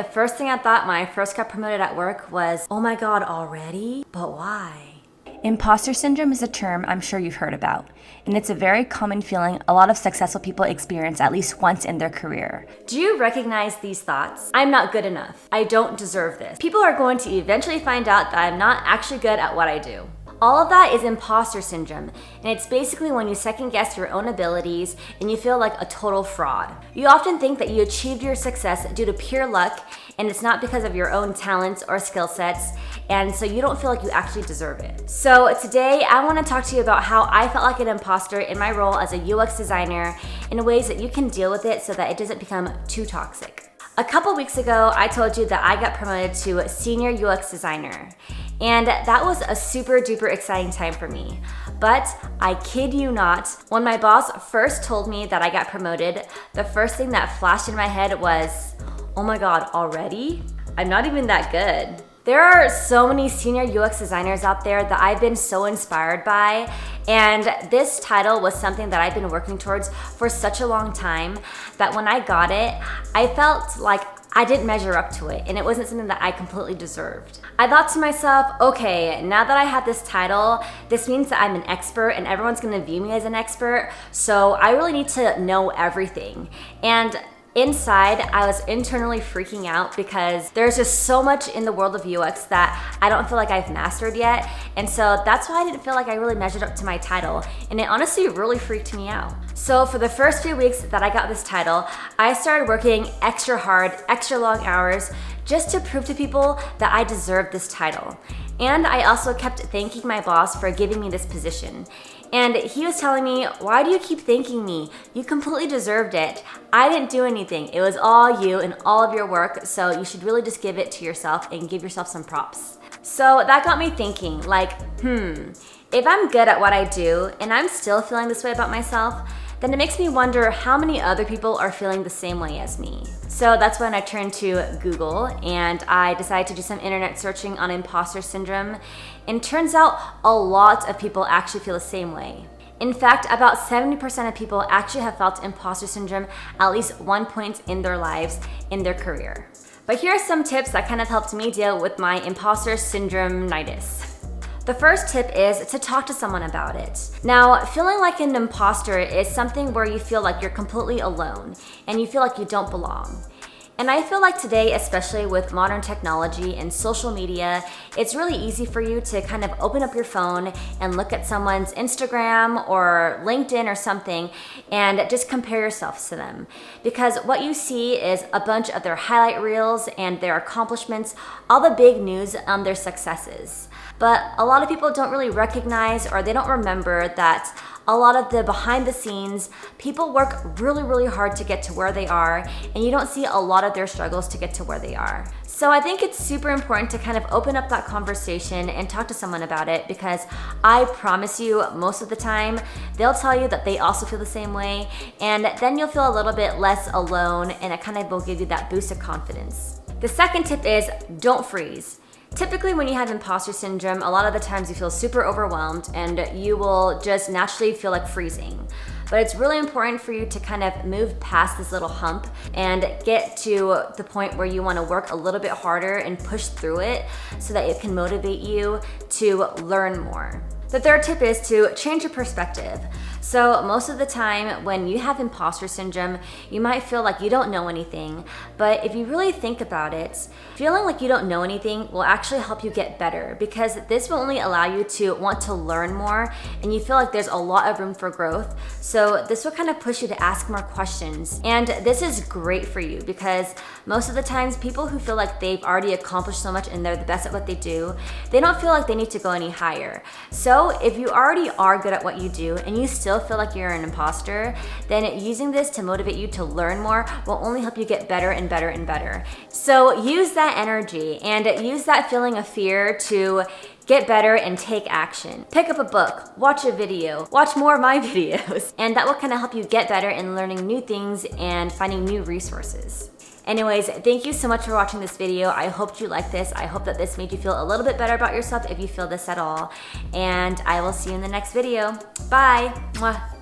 The first thing I thought when I first got promoted at work was, oh my God, already? But why? Imposter syndrome is a term I'm sure you've heard about, and it's a very common feeling a lot of successful people experience at least once in their career. Do you recognize these thoughts? I'm not good enough. I don't deserve this. People are going to eventually find out that I'm not actually good at what I do. All of that is imposter syndrome, and it's basically when you second guess your own abilities and you feel like a total fraud. You often think that you achieved your success due to pure luck, and it's not because of your own talents or skill sets, and so you don't feel like you actually deserve it. So today, I want to talk to you about how I felt like an imposter in my role as a UX designer in ways that you can deal with it so that it doesn't become too toxic. A couple weeks ago, I told you that I got promoted to senior UX designer. And that was a super duper exciting time for me. But I kid you not, when my boss first told me that I got promoted, the first thing that flashed in my head was, oh my God, already? I'm not even that good. There are so many senior UX designers out there that I've been so inspired by, and this title was something that I've been working towards for such a long time that when I got it, I felt like I didn't measure up to it, and it wasn't something that I completely deserved. I thought to myself, okay, now that I have this title, this means that I'm an expert and everyone's gonna view me as an expert, so I really need to know everything. And inside, I was internally freaking out because there's just so much in the world of UX that I don't feel like I've mastered yet. And so that's why I didn't feel like I really measured up to my title. And it honestly really freaked me out. So for the first few weeks that I got this title, I started working extra hard, extra long hours, just to prove to people that I deserved this title. And I also kept thanking my boss for giving me this position. And he was telling me, why do you keep thanking me? You completely deserved it. I didn't do anything. It was all you and all of your work, so you should really just give it to yourself and give yourself some props. So that got me thinking, like, if I'm good at what I do and I'm still feeling this way about myself, then it makes me wonder how many other people are feeling the same way as me. So that's when I turned to Google and I decided to do some internet searching on imposter syndrome. And turns out a lot of people actually feel the same way. In fact, about 70% of people actually have felt imposter syndrome at least one point in their lives, in their career. But here are some tips that kind of helped me deal with my imposter syndrome-nitis. The first tip is to talk to someone about it. Now, feeling like an imposter is something where you feel like you're completely alone and you feel like you don't belong. And I feel like today, especially with modern technology and social media, it's really easy for you to kind of open up your phone and look at someone's Instagram or LinkedIn or something and just compare yourself to them. Because what you see is a bunch of their highlight reels and their accomplishments, all the big news on their successes. But a lot of people don't really recognize or they don't remember that a lot of the behind the scenes, people work really, really hard to get to where they are, and you don't see a lot of their struggles to get to where they are. So I think it's super important to kind of open up that conversation and talk to someone about it, because I promise you, most of the time, they'll tell you that they also feel the same way, and then you'll feel a little bit less alone, and it kind of will give you that boost of confidence. The second tip is don't freeze. Typically, when you have imposter syndrome, a lot of the times you feel super overwhelmed and you will just naturally feel like freezing. But it's really important for you to kind of move past this little hump and get to the point where you want to work a little bit harder and push through it so that it can motivate you to learn more. The third tip is to change your perspective. So most of the time when you have imposter syndrome, you might feel like you don't know anything, but if you really think about it, feeling like you don't know anything will actually help you get better, because this will only allow you to want to learn more and you feel like there's a lot of room for growth. So this will kind of push you to ask more questions. And this is great for you because most of the times people who feel like they've already accomplished so much and they're the best at what they do, they don't feel like they need to go any higher. So if you already are good at what you do and you still feel like you're an imposter, then using this to motivate you to learn more will only help you get better and better and better. So use that energy and use that feeling of fear to get better and take action. Pick up a book, watch a video, watch more of my videos, and that will kind of help you get better in learning new things and finding new resources. Anyways, thank you so much for watching this video. I hope you liked this. I hope that this made you feel a little bit better about yourself if you feel this at all. And I will see you in the next video. Bye. Mwah.